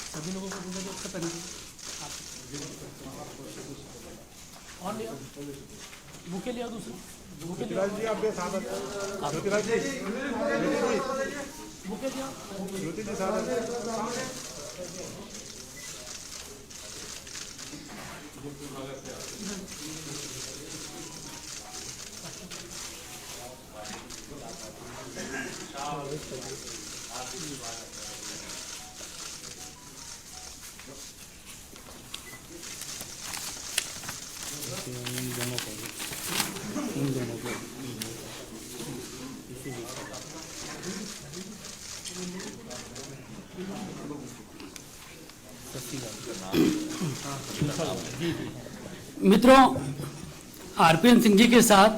सभी लोगों को दूंगा तो उसका तरीके और लिया बुके लिया दूसरी बुके लिया जी आप ज्योतिराज जी बुके लिया ज्योति जी साहब इन दोनों को मित्रों, आरपीएन सिंह जी के साथ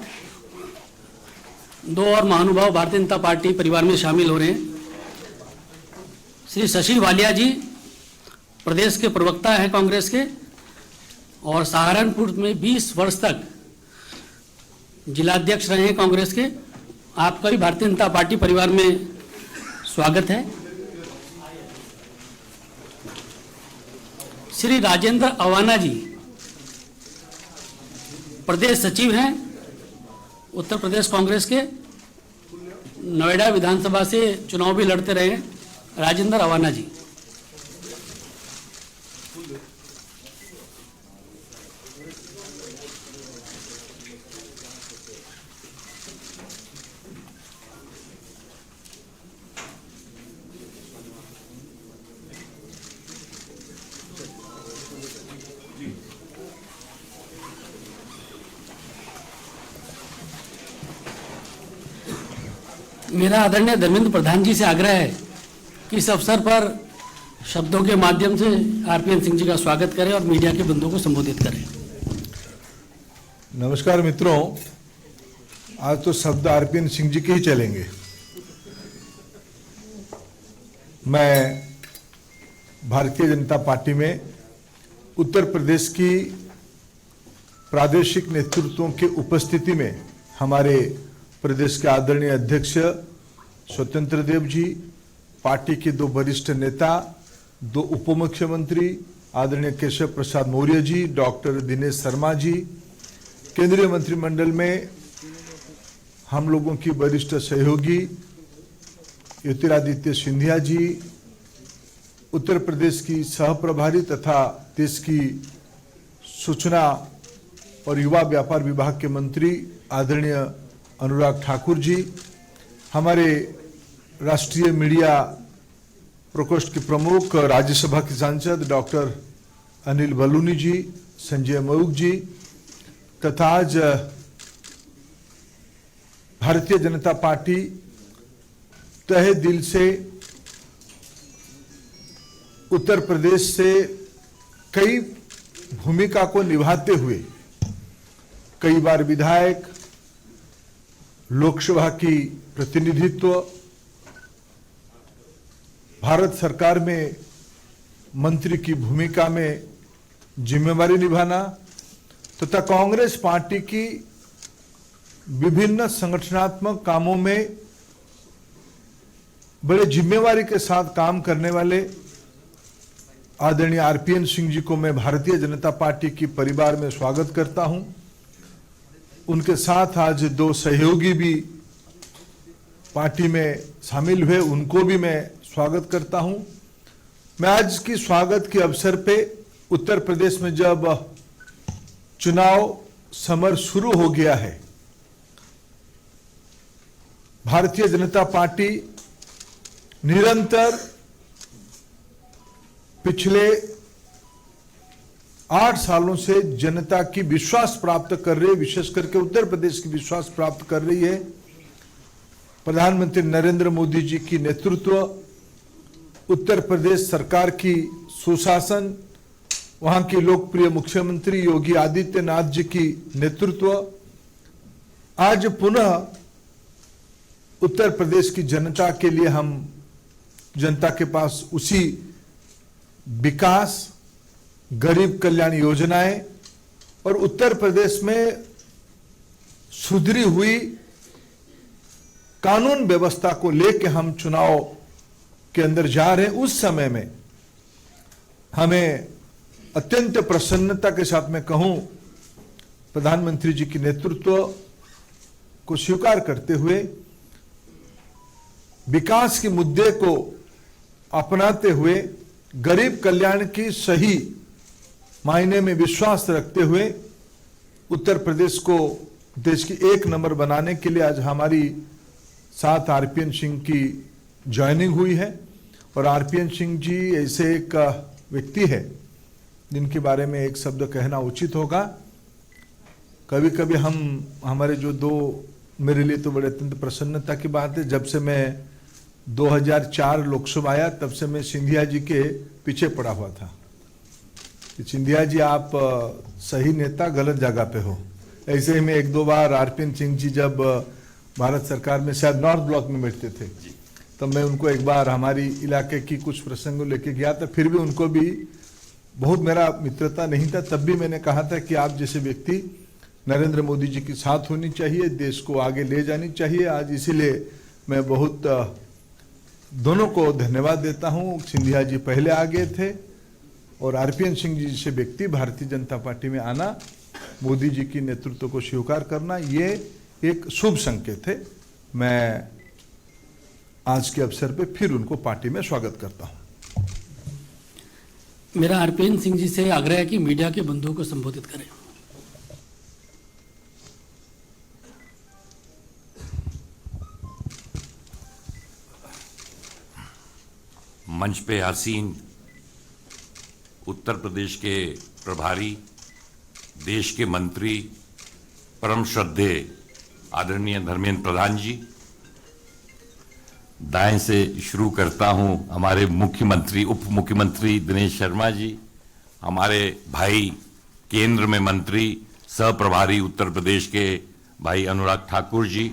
दो और महानुभाव भारतीय जनता पार्टी परिवार में शामिल हो रहे हैं। श्री शशि वालिया जी प्रदेश के प्रवक्ता हैं कांग्रेस के और सहारनपुर में 20 वर्ष तक जिलाध्यक्ष रहे हैं कांग्रेस के। आपका भी भारतीय जनता पार्टी परिवार में स्वागत है। श्री राजेंद्र अवाना जी प्रदेश सचिव हैं उत्तर प्रदेश कांग्रेस के, नोएडा विधानसभा से चुनाव भी लड़ते रहे हैं। राजेंद्र अवाना जी, मेरा आदरणीय धर्मेंद्र प्रधान जी से आग्रह है कि इस अवसर पर शब्दों के माध्यम से आरपीएन सिंह जी का स्वागत करें और मीडिया के बंधुओं को संबोधित करें। नमस्कार मित्रों, आज तो शब्द आरपीएन सिंह जी के ही चलेंगे। मैं भारतीय जनता पार्टी में उत्तर प्रदेश की प्रादेशिक नेतृत्वों की उपस्थिति में हमारे प्रदेश के आदरणीय अध्यक्ष स्वतंत्र देव जी, पार्टी के दो वरिष्ठ नेता, दो उप मुख्यमंत्री आदरणीय केशव प्रसाद मौर्य जी, डॉक्टर दिनेश शर्मा जी, केंद्रीय मंत्रिमंडल में हम लोगों की वरिष्ठ सहयोगी ज्योतिरादित्य सिंधिया जी, उत्तर प्रदेश की सह प्रभारी तथा देश की सूचना और युवा व्यापार विभाग के मंत्री आदरणीय अनुराग ठाकुर जी, हमारे राष्ट्रीय मीडिया प्रकोष्ठ के प्रमुख राज्यसभा के सांसद डॉक्टर अनिल बलूनी जी, संजय मयूख जी तथा आज भारतीय जनता पार्टी तहे दिल से उत्तर प्रदेश से कई भूमिका को निभाते हुए कई बार विधायक, लोकसभा की प्रतिनिधित्व, भारत सरकार में मंत्री की भूमिका में जिम्मेवारी निभाना तथा कांग्रेस पार्टी की विभिन्न संगठनात्मक कामों में बड़े जिम्मेवारी के साथ काम करने वाले आदरणीय आरपीएन सिंह जी को मैं भारतीय जनता पार्टी की परिवार में स्वागत करता हूं। उनके साथ आज दो सहयोगी भी पार्टी में शामिल हुए, उनको भी मैं स्वागत करता हूं। मैं आज की स्वागत के अवसर पे उत्तर प्रदेश में जब चुनाव समर शुरू हो गया है, भारतीय जनता पार्टी निरंतर पिछले 8 सालों से जनता की विश्वास प्राप्त कर रही है, विशेष करके उत्तर प्रदेश की विश्वास प्राप्त कर रही है। प्रधानमंत्री नरेंद्र मोदी जी की नेतृत्व, उत्तर प्रदेश सरकार की सुशासन, वहां के लोकप्रिय मुख्यमंत्री योगी आदित्यनाथ जी की नेतृत्व, आज पुनः उत्तर प्रदेश की जनता के लिए हम जनता के पास उसी विकास, गरीब कल्याण योजनाएं और उत्तर प्रदेश में सुधरी हुई कानून व्यवस्था को लेकर हम चुनाव के अंदर जा रहे हैं। उस समय में हमें अत्यंत प्रसन्नता के साथ मैं कहूं, प्रधानमंत्री जी के नेतृत्व को स्वीकार करते हुए विकास के मुद्दे को अपनाते हुए गरीब कल्याण की सही मायने में विश्वास रखते हुए उत्तर प्रदेश को देश की एक नंबर बनाने के लिए आज हमारी साथ आरपीएन सिंह की ज्वाइनिंग हुई है। और आरपीएन सिंह जी ऐसे एक व्यक्ति है जिनके बारे में एक शब्द कहना उचित होगा। कभी कभी हमारे जो दो, मेरे लिए तो बड़े अत्यंत प्रसन्नता की बात है, जब से मैं 2004 लोकसभा आया तब से मैं सिंधिया जी के पीछे पड़ा हुआ था कि सिंधिया जी आप सही नेता गलत जगह पे हो। ऐसे ही मैं एक दो बार आरपीएन सिंह जी जब भारत सरकार में शायद नॉर्थ ब्लॉक में बैठते थे तब मैं उनको एक बार हमारी इलाके की कुछ प्रसंगों लेके गया था। फिर भी उनको भी बहुत मेरा मित्रता नहीं था, तब भी मैंने कहा था कि आप जैसे व्यक्ति नरेंद्र मोदी जी के साथ होनी चाहिए, देश को आगे ले जानी चाहिए। आज इसीलिए मैं बहुत दोनों को धन्यवाद देता हूं। सिंधिया जी पहले आ गए थे और आरपीएन सिंह जी जैसे व्यक्ति भारतीय जनता पार्टी में आना, मोदी जी की नेतृत्व को स्वीकार करना, ये एक शुभ संकेत है। मैं आज के अवसर पे फिर उनको पार्टी में स्वागत करता हूं। मेरा आरपीएन सिंह जी से आग्रह है कि मीडिया के बंधुओं को संबोधित करें। मंच पे आसीन उत्तर प्रदेश के प्रभारी, देश के मंत्री, परम श्रद्धेय आदरणीय धर्मेंद्र प्रधान जी, दाएं से शुरू करता हूं हमारे मुख्यमंत्री, उप मुख्यमंत्री दिनेश शर्मा जी, हमारे भाई केंद्र में मंत्री सह प्रभारी उत्तर प्रदेश के भाई अनुराग ठाकुर जी,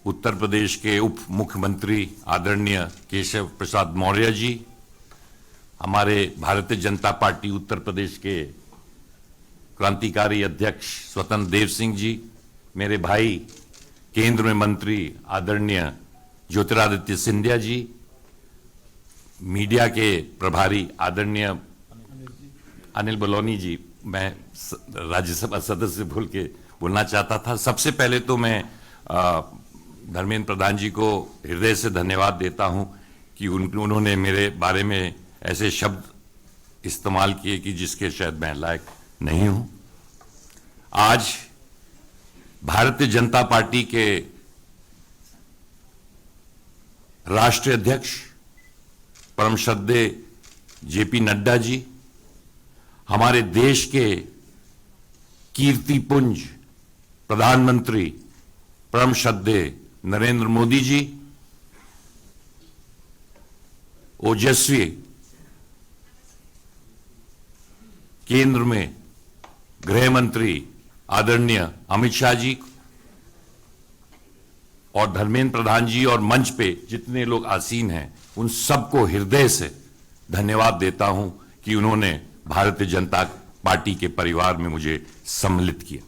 उत्तर प्रदेश के उप मुख्यमंत्री आदरणीय केशव प्रसाद मौर्य जी, हमारे भारतीय जनता पार्टी उत्तर प्रदेश के क्रांतिकारी अध्यक्ष स्वतंत्र देव सिंह जी, मेरे भाई केंद्र में मंत्री आदरणीय ज्योतिरादित्य सिंधिया जी, मीडिया के प्रभारी आदरणीय अनिल बलौनी जी, मैं राज्यसभा सदस्य भूल के बोलना चाहता था। सबसे पहले तो मैं धर्मेंद्र प्रधान जी को हृदय से धन्यवाद देता हूं कि उन्होंने मेरे बारे में ऐसे शब्द इस्तेमाल किए कि जिसके शायद मैं लायक नहीं हूं। आज भारतीय जनता पार्टी के राष्ट्रीय अध्यक्ष परम श्रद्धेय जेपी नड्डा जी, हमारे देश के कीर्तिपुंज प्रधानमंत्री परम श्रद्धेय नरेंद्र मोदी जी, ओजस्वी केंद्र में गृह मंत्री आदरणीय अमित शाह जी और धर्मेंद्र प्रधान जी और मंच पे जितने लोग आसीन हैं, उन सबको हृदय से धन्यवाद देता हूं कि उन्होंने भारतीय जनता पार्टी के परिवार में मुझे सम्मिलित किया।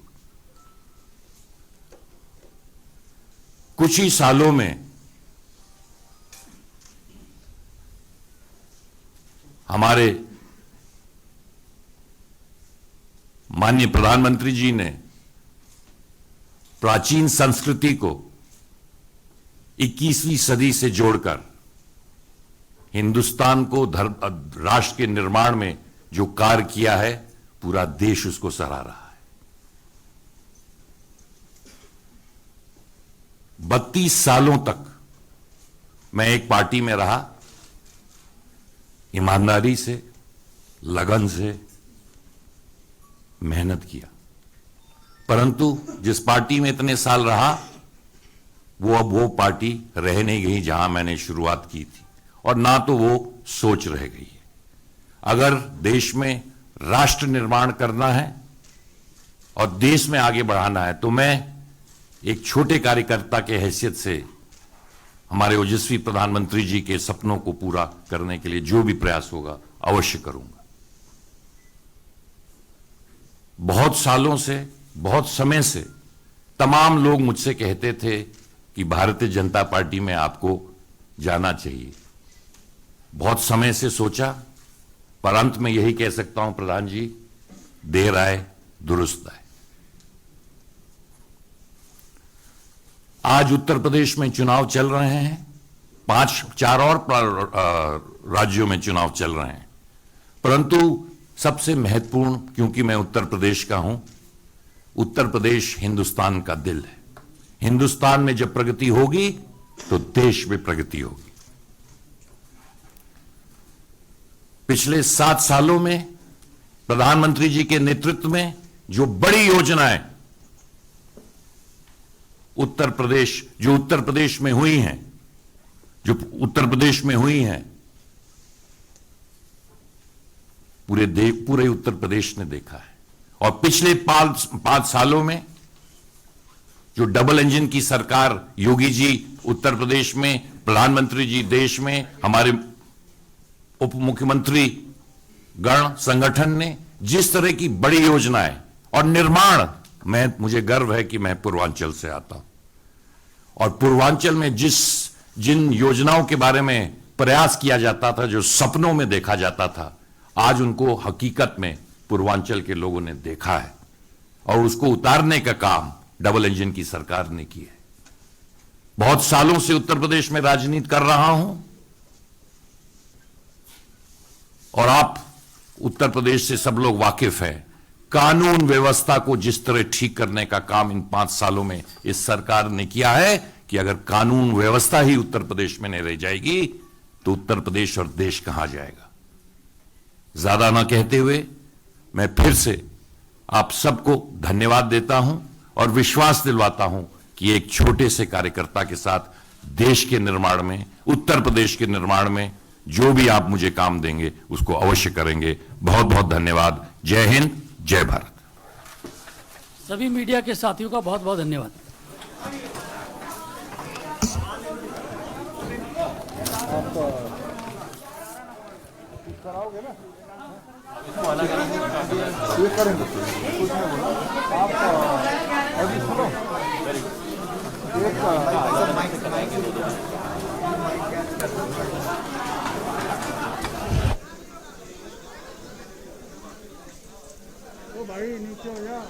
कुछ ही सालों में हमारे माननीय प्रधानमंत्री जी ने प्राचीन संस्कृति को 21वीं सदी से जोड़कर हिंदुस्तान को राष्ट्र के निर्माण में जो कार्य किया है, पूरा देश उसको सराह रहा है। 32 सालों तक मैं एक पार्टी में रहा, ईमानदारी से, लगन से मेहनत किया, परंतु जिस पार्टी में इतने साल रहा वो अब वो पार्टी रह नहीं गई जहां मैंने शुरुआत की थी, और ना तो वो सोच रह गई है। अगर देश में राष्ट्र निर्माण करना है और देश में आगे बढ़ाना है तो मैं एक छोटे कार्यकर्ता के हैसियत से हमारे ओजस्वी प्रधानमंत्री जी के सपनों को पूरा करने के लिए जो भी प्रयास होगा अवश्य करूंगा। बहुत सालों से, बहुत समय से तमाम लोग मुझसे कहते थे कि भारतीय जनता पार्टी में आपको जाना चाहिए। बहुत समय से सोचा, पर अंत में यही कह सकता हूं प्रधान जी, देर आए दुरुस्त आए। आज उत्तर प्रदेश में चुनाव चल रहे हैं, 4 और राज्यों में चुनाव चल रहे हैं, परंतु सबसे महत्वपूर्ण, क्योंकि मैं उत्तर प्रदेश का हूं, उत्तर प्रदेश हिंदुस्तान का दिल है। हिंदुस्तान में जब प्रगति होगी तो देश में प्रगति होगी। पिछले 7 सालों में प्रधानमंत्री जी के नेतृत्व में जो बड़ी योजनाएं उत्तर प्रदेश में हुई हैं, पूरे उत्तर प्रदेश ने देखा है। और पिछले 5 सालों में जो डबल इंजन की सरकार योगी जी उत्तर प्रदेश में, प्रधानमंत्री जी देश में, हमारे उप मुख्यमंत्री गण संगठन ने जिस तरह की बड़ी योजनाएं और निर्माण, मुझे गर्व है कि मैं पूर्वांचल से आता हूं, और पूर्वांचल में जिन योजनाओं के बारे में प्रयास किया जाता था, जो सपनों में देखा जाता था, आज उनको हकीकत में पूर्वांचल के लोगों ने देखा है और उसको उतारने का काम डबल इंजन की सरकार ने किया है। बहुत सालों से उत्तर प्रदेश में राजनीति कर रहा हूं और आप उत्तर प्रदेश से सब लोग वाकिफ हैं। कानून व्यवस्था को जिस तरह ठीक करने का काम इन 5 सालों में इस सरकार ने किया है कि अगर कानून व्यवस्था ही उत्तर प्रदेश में नहीं रह जाएगी तो उत्तर प्रदेश और देश कहां जाएगा। ज्यादा ना कहते हुए मैं फिर से आप सबको धन्यवाद देता हूं और विश्वास दिलवाता हूं कि एक छोटे से कार्यकर्ता के साथ देश के निर्माण में, उत्तर प्रदेश के निर्माण में जो भी आप मुझे काम देंगे उसको अवश्य करेंगे। बहुत बहुत धन्यवाद। जय हिंद, जय भारत। सभी मीडिया के साथियों का बहुत बहुत धन्यवाद। कराओगे ना, ये करेंगे, कुछ नहीं बोला आप। अभी सुनो, तो भाई नीचे हो जा।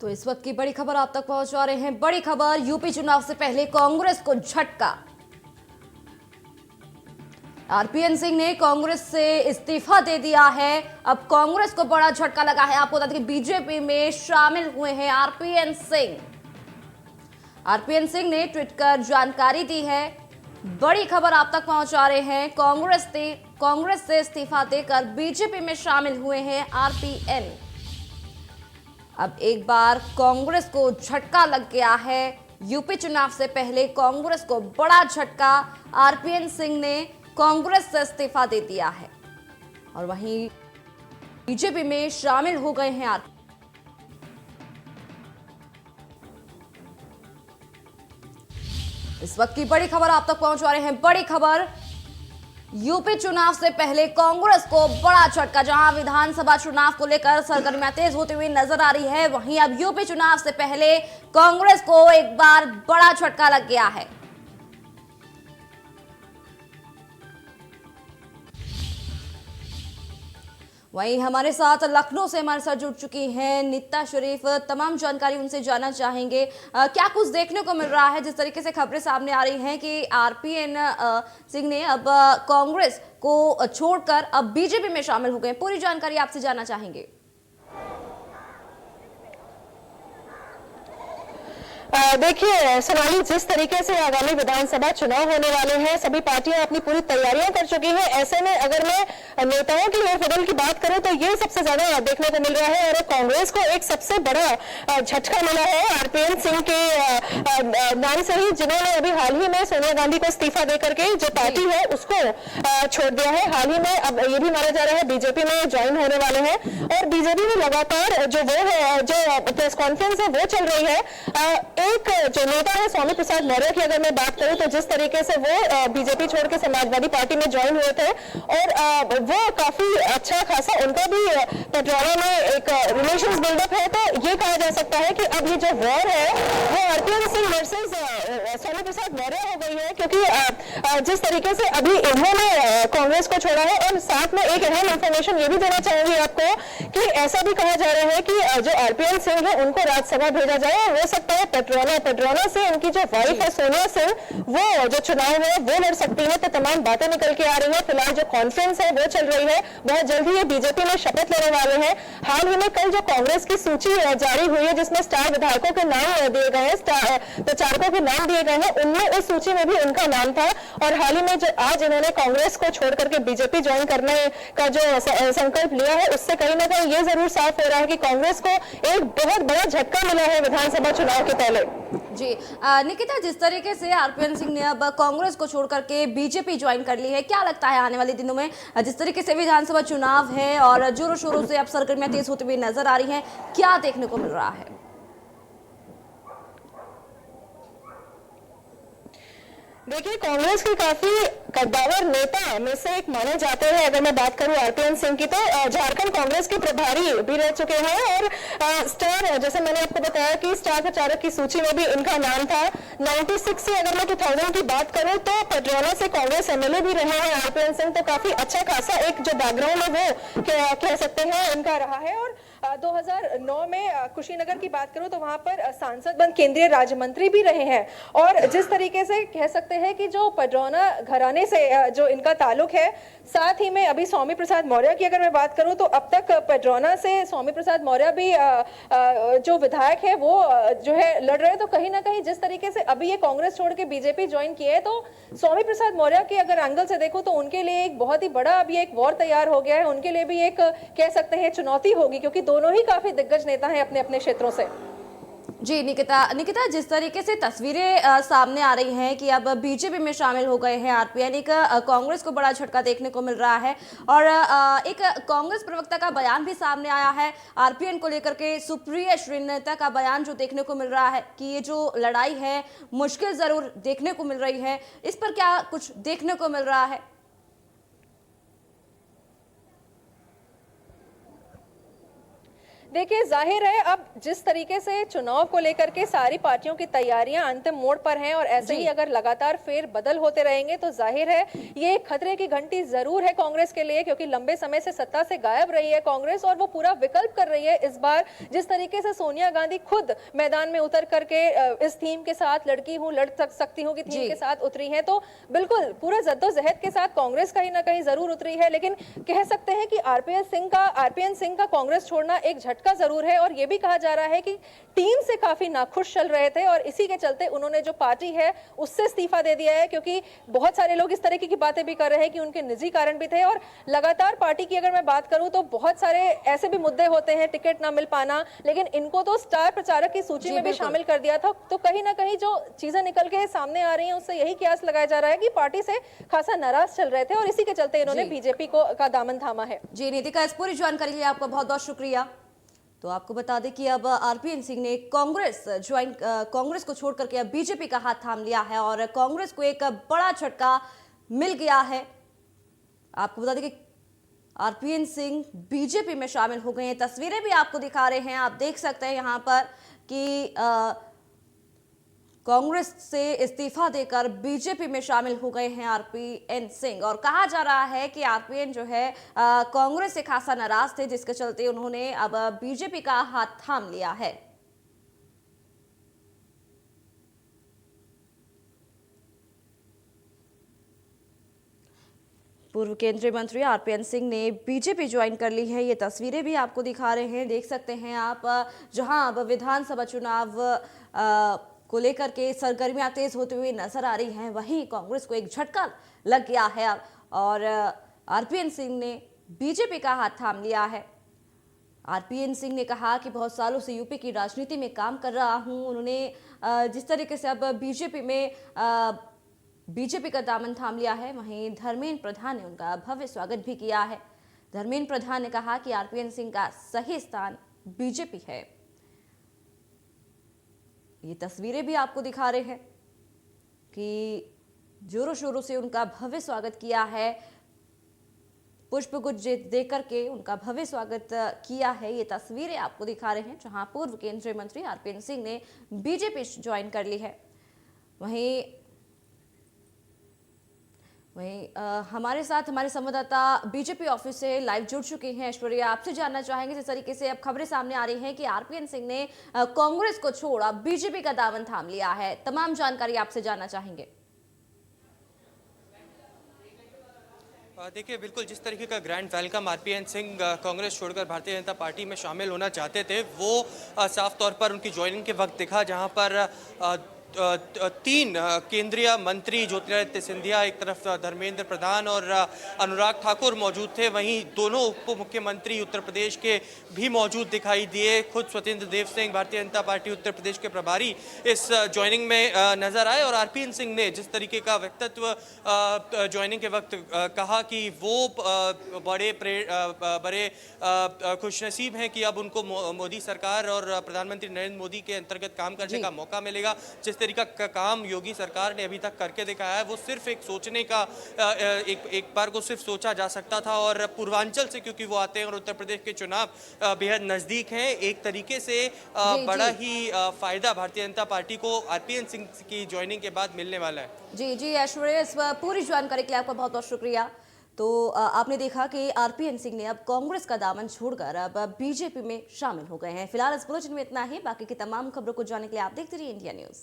तो इस वक्त की बड़ी खबर आप तक पहुंचा रहे हैं। बड़ी खबर, यूपी चुनाव से पहले कांग्रेस को झटका। आरपीएन सिंह ने कांग्रेस से इस्तीफा दे दिया है। अब कांग्रेस को बड़ा झटका लगा है। आपको बता दें कि बीजेपी में शामिल हुए हैं आरपीएन सिंह। आरपीएन सिंह ने ट्वीट कर जानकारी दी है। बड़ी खबर आप तक पहुंचा रहे हैं। कांग्रेस से इस्तीफा देकर बीजेपी में शामिल हुए हैं आरपीएन। अब एक बार कांग्रेस को झटका लग गया है। यूपी चुनाव से पहले कांग्रेस को बड़ा झटका। आरपीएन सिंह ने कांग्रेस से इस्तीफा दे दिया है और वहीं बीजेपी में शामिल हो गए हैं इस वक्त की बड़ी खबर आप तक पहुंचा रहे हैं। बड़ी खबर, यूपी चुनाव से पहले कांग्रेस को बड़ा झटका। जहां विधानसभा चुनाव को लेकर सरगर्मियां तेज होती हुई नजर आ रही है, वहीं अब यूपी चुनाव से पहले कांग्रेस को एक बार बड़ा झटका लग गया है। वहीं हमारे साथ लखनऊ से हमारे साथ जुड़ चुकी हैं नित्ता शरीफ। तमाम जानकारी उनसे जानना चाहेंगे। क्या कुछ देखने को मिल रहा है, जिस तरीके से खबरें सामने आ रही हैं कि आरपीएन सिंह ने अब कांग्रेस को छोड़कर अब बीजेपी में शामिल हो गए, पूरी जानकारी आपसे जानना चाहेंगे। देखिए सोनाली, जिस तरीके से आगामी विधानसभा चुनाव होने वाले हैं, सभी पार्टियां अपनी पूरी तैयारियां कर चुकी हैं। ऐसे में अगर मैं नेताओं की ओर की बात करूं तो ये सबसे ज्यादा देखने को मिल रहा है और कांग्रेस को एक सबसे बड़ा झटका मिला है आरपीएन सिंह के नाम से ही, जिन्होंने अभी हाल ही में सोनिया गांधी को इस्तीफा देकर के जो पार्टी है उसको छोड़ दिया है। हाल ही में अब ये भी माना जा रहा है बीजेपी में ज्वाइन होने वाले हैं और बीजेपी में लगातार जो प्रेस कॉन्फ्रेंस है वो चल रही है। एक जो नेता है स्वामी प्रसाद मौर्य की अगर मैं बात करूं तो जिस तरीके से वो बीजेपी छोड़ के समाजवादी पार्टी में ज्वाइन हुए थे और वो काफी अच्छा खासा उनका भी पटवारी में एक रिलेशंस बिल्डअप है, तो ये कहा जा सकता है कि अब ये जो वॉर है वो आरपीएन सिंह वर्सेस स्वामी प्रसाद मौर्य हो गई है, क्योंकि जिस तरीके से अभी इन्होंने कांग्रेस को छोड़ा है। और साथ में एक अहम इंफॉर्मेशन ये भी देना चाहूंगी आपको कि ऐसा भी कहा जा रहा है कि जो आरपीएन सिंह है उनको राज्यसभा भेजा जाए, और हो सकता है पेट्रोना से उनकी जो वाइफ है सोनिया सिंह वो जो चुनाव है वो लड़ सकती है। तो तमाम बातें निकल के आ रही है। फिलहाल जो कॉन्फ्रेंस है वो चल रही है, बहुत जल्द ही ये बीजेपी में शपथ लेने वाले हैं। हाल ही में कल जो कांग्रेस की सूची जारी हुई है जिसमें स्टार विधायकों के नाम दिए गए हैं, स्टार प्रचारकों के नाम दिए गए हैं, उनमें उस सूची में भी उनका नाम था। और हाल ही में जो आज इन्होंने कांग्रेस को छोड़ करके बीजेपी ज्वाइन करने का जो संकल्प लिया है उससे कहीं ना कहीं ये जरूर साफ हो रहा है कि कांग्रेस को एक बहुत बड़ा झटका मिला है विधानसभा चुनाव के पहले। जी निकिता, जिस तरीके से आरपीएन सिंह ने अब कांग्रेस को छोड़ करके बीजेपी ज्वाइन कर ली है, क्या लगता है आने वाले दिनों में जिस तरीके से विधानसभा चुनाव है और जोरों शोरों से अब सरगर्मियां तेज होती हुई नजर आ रही हैं, क्या देखने को मिल रहा है? देखिए, कांग्रेस के काफी कद्दावर नेता में से एक माने जाते हैं। अगर मैं बात करूं आरपीएन सिंह की तो झारखंड कांग्रेस के प्रभारी भी रह चुके हैं और स्टार, जैसे मैंने आपको बताया कि स्टार प्रचारक की सूची में भी इनका नाम था। 96 से अगर मैं 2000 की बात करूं तो पेट्रोना से कांग्रेस एमएलए भी रहे हैं आरपीएन सिंह, तो काफी अच्छा खासा एक जो बैकग्राउंड है वो कह सकते हैं इनका रहा है। और 2009 में कुशीनगर की बात करूं तो वहां पर सांसद बन केंद्रीय राज्य मंत्री भी रहे हैं। और जिस तरीके से कह सकते हैं कि जो पेट्रोना घराने से जो इनका ताल्लुक है, साथ ही में अभी स्वामी प्रसाद मौर्य की अगर मैं बात करूं तो अब तक पेट्रोना से स्वामी प्रसाद मौर्य भी जो विधायक है वो जो है लड़ रहे हैं। तो कहीं ना कहीं जिस तरीके से अभी ये कांग्रेस छोड़ के बीजेपी ज्वाइन किए तो स्वामी प्रसाद मौर्य के अगर एंगल से देखो तो उनके लिए एक बहुत ही बड़ा अभी एक वॉर तैयार हो गया है। उनके लिए भी एक कह सकते हैं चुनौती होगी, क्योंकि दोनों ही काफी दिग्गज नेता हैं अपने अपने क्षेत्रों से। जी निकिता, जिस तरीके से तस्वीरें सामने आ रही हैं कि अब बीजेपी में शामिल हो गए हैं आरपीएन, एक कांग्रेस को बड़ा झटका देखने को मिल रहा है और एक कांग्रेस प्रवक्ता का बयान भी सामने आया है आरपीएन को लेकर के। सुप्रिया श्रीनेता का बयान जो देखने को मिल रहा है कि ये जो लड़ाई है मुश्किल जरूर देखने को मिल रही है, इस पर क्या कुछ देखने को मिल रहा है? देखिए, जाहिर है अब जिस तरीके से चुनाव को लेकर के सारी पार्टियों की तैयारियां अंतिम मोड़ पर हैं और ऐसे ही अगर लगातार फेर बदल होते रहेंगे तो जाहिर है ये खतरे की घंटी जरूर है कांग्रेस के लिए, क्योंकि लंबे समय से सत्ता से गायब रही है कांग्रेस और वो पूरा विकल्प कर रही है इस बार। जिस तरीके से सोनिया गांधी खुद मैदान में उतर करके इस थीम के साथ लड़की हूं लड़ सकती हूं की थीम के साथ उतरी है, तो बिल्कुल पूरा जद्दोजहद के साथ कांग्रेस कहीं ना कहीं जरूर उतरी है। लेकिन कह सकते हैं कि आरपीएन सिंह का कांग्रेस छोड़ना एक झटका जरूर है। और यह भी कहा जा रहा है कि टीम से काफी नाखुश चल रहे थे और इसी के चलते उन्होंने जो पार्टी है उससे इस्तीफा दे दिया है, क्योंकि बहुत सारे लोग इस तरीके की बातें भी कर रहे हैं कि उनके निजी कारण भी थे। और लगातार पार्टी की अगर मैं बात करूं तो बहुत सारे ऐसे भी मुद्दे होते हैं, टिकट ना मिल पाना, लेकिन इनको तो स्टार प्रचारक की सूची में भी शामिल कर दिया था। तो कहीं ना कहीं जो चीजें निकल के सामने आ रही हैं उससे यही कयास लगाया जा रहा है कि पार्टी से खासा नाराज चल रहे थे और इसी के चलते इन्होंने बीजेपी का दामन थामा है। जी नितिका, इस पूरी जानकारी के लिए आपका बहुत बहुत शुक्रिया। तो आपको बता दें कि अब आरपीएन सिंह ने कांग्रेस को छोड़ करके अब बीजेपी का हाथ थाम लिया है और कांग्रेस को एक बड़ा झटका मिल गया है। आपको बता दें कि आरपीएन सिंह बीजेपी में शामिल हो गए हैं। तस्वीरें भी आपको दिखा रहे हैं, आप देख सकते हैं यहां पर कि कांग्रेस से इस्तीफा देकर बीजेपी में शामिल हो गए हैं आरपीएन सिंह। और कहा जा रहा है कि आरपीएन जो है कांग्रेस से खासा नाराज थे, जिसके चलते उन्होंने अब बीजेपी का हाथ थाम लिया है। पूर्व केंद्रीय मंत्री आरपीएन सिंह ने बीजेपी ज्वाइन कर ली है। ये तस्वीरें भी आपको दिखा रहे हैं, देख सकते हैं आप, जहां अब विधानसभा चुनाव को लेकर के सरगर्मियां तेज होती हुई नजर आ रही हैं, वहीं कांग्रेस को एक झटका लग गया है और आरपीएन सिंह ने बीजेपी का हाथ थाम लिया है। आरपीएन सिंह ने कहा कि बहुत सालों से यूपी की राजनीति में काम कर रहा हूं। उन्होंने जिस तरीके से अब बीजेपी का दामन थाम लिया है, वहीं धर्मेंद्र प्रधान ने उनका भव्य स्वागत भी किया है। धर्मेंद्र प्रधान ने कहा कि आरपीएन सिंह का सही स्थान बीजेपी है। ये तस्वीरें भी आपको दिखा रहे हैं कि जोरों शोरों से उनका भव्य स्वागत किया है, पुष्पगुच्छ दे करके उनका भव्य स्वागत किया है। ये तस्वीरें आपको दिखा रहे हैं जहां पूर्व केंद्रीय मंत्री आरपीएन सिंह ने बीजेपी ज्वाइन कर ली है। वहीं हमारे साथ हमारे संवाददाता बीजेपी ऑफिस से लाइव जुड़ चुके हैं। ऐश्वर्या, आपसे जानना चाहेंगे, जिस तरीके से अब खबरें सामने आ रही हैं कि आरपीएन सिंह ने कांग्रेस को छोड़ अब बीजेपी का दामन थाम लिया है, तमाम जानकारी आपसे जानना चाहेंगे। देखिए, बिल्कुल जिस तरीके का grand welcome RPN Singh Congress छोड़कर भारतीय जनता पार्टी में शामिल होना चाहते थे, वो साफ तौर पर उनकी ज्वाइनिंग के वक्त दिखा, जहां पर तीन केंद्रीय मंत्री ज्योतिरादित्य सिंधिया, एक तरफ धर्मेंद्र प्रधान और अनुराग ठाकुर मौजूद थे, वहीं दोनों उप मुख्यमंत्री उत्तर प्रदेश के भी मौजूद दिखाई दिए। खुद स्वतंत्र देव सिंह, भारतीय जनता पार्टी उत्तर प्रदेश के प्रभारी, इस ज्वाइनिंग में नजर आए और आरपीएन सिंह ने जिस तरीके का व्यक्तित्व ज्वाइनिंग के वक्त कहा कि वो बड़े खुशनसीब हैं कि अब उनको मोदी सरकार और प्रधानमंत्री नरेंद्र मोदी के अंतर्गत काम करने का मौका मिलेगा। जिस तरीका का काम योगी सरकार ने अभी तक करके दिखाया है, वो सिर्फ एक सोचने का एक बार को सिर्फ सोचा जा सकता था। और पूर्वांचल से क्योंकि वो आते हैं और उत्तर प्रदेश के चुनाव बेहद नजदीक हैं, एक तरीके से बड़ा ही फायदा भारतीय जनता पार्टी को आरपीएन सिंह की ज्वाइनिंग के बाद मिलने वाला है। जी जी ऐश्वर्या, इस पूरी जानकारी के लिए आपका बहुत बहुत शुक्रिया। तो आपने देखा कि आरपीएन सिंह ने अब कांग्रेस का दामन छोड़कर अब बीजेपी में शामिल हो गए हैं। फिलहाल इस बुलेटिन में इतना ही। बाकी की तमाम खबरों को जानने के लिए आप देखते रहिए इंडिया न्यूज।